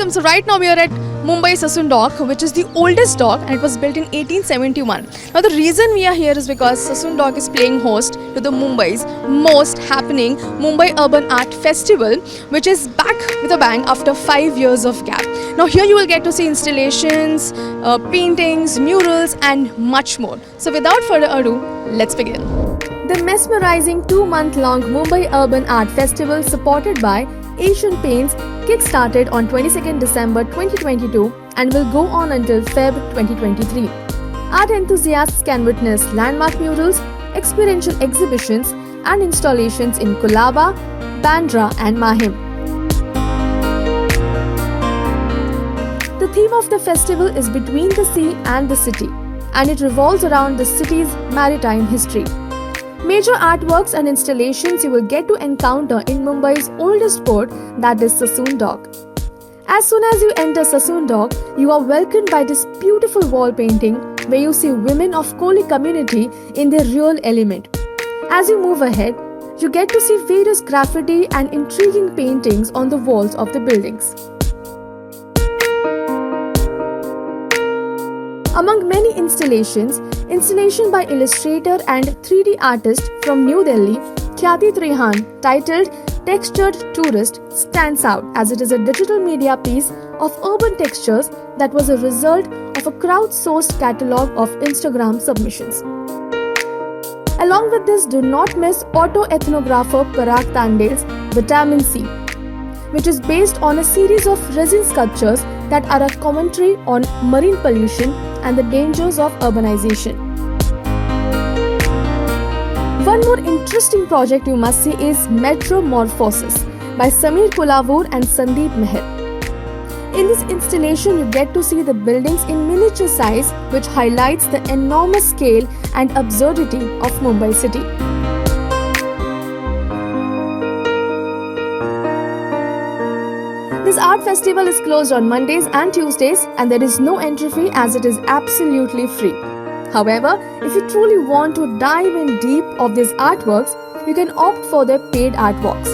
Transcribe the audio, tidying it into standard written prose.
everyone, so right now we are at Mumbai Sassoon Dock, which is the oldest dock, and it was built in 1871. Now the reason we are here is because Sassoon Dock is playing host to the Mumbai's most happening Mumbai Urban Art Festival, which is back with a bang after 5 years of gap. Now here you will get to see installations, paintings, murals and much more. So without further ado, let's begin. The mesmerizing 2-month-long Mumbai Urban Art Festival, supported by Asian Paints, kick-started on 22nd December 2022 and will go on until Feb 2023. Art enthusiasts can witness landmark murals, experiential exhibitions and installations in Colaba, Bandra and Mahim. The theme of the festival is Between the Sea and the City, and it revolves around the city's maritime history. Major artworks and installations you will get to encounter in Mumbai's oldest port, that is Sassoon Dock. As soon as you enter Sassoon Dock, you are welcomed by this beautiful wall painting where you see women of Koli community in their real element. As you move ahead, you get to see various graffiti and intriguing paintings on the walls of the buildings. Among many installation by illustrator and 3D artist from New Delhi, Khyati Trehan, titled Textured Tourist, stands out as it is a digital media piece of urban textures that was a result of a crowdsourced catalogue of Instagram submissions. Along with this, do not miss auto-ethnographer Parag Tandale's Vitamin C, which is based on a series of resin sculptures that are a commentary on marine pollution and the dangers of urbanization. One more interesting project you must see is Metromorphosis by Sameer Kolavur and Sandeep Meher. In this installation, you get to see the buildings in miniature size, which highlights the enormous scale and absurdity of Mumbai city. This art festival is closed on Mondays and Tuesdays, and there is no entry fee as it is absolutely free. However, if you truly want to dive in deep of these artworks, you can opt for their paid art walks.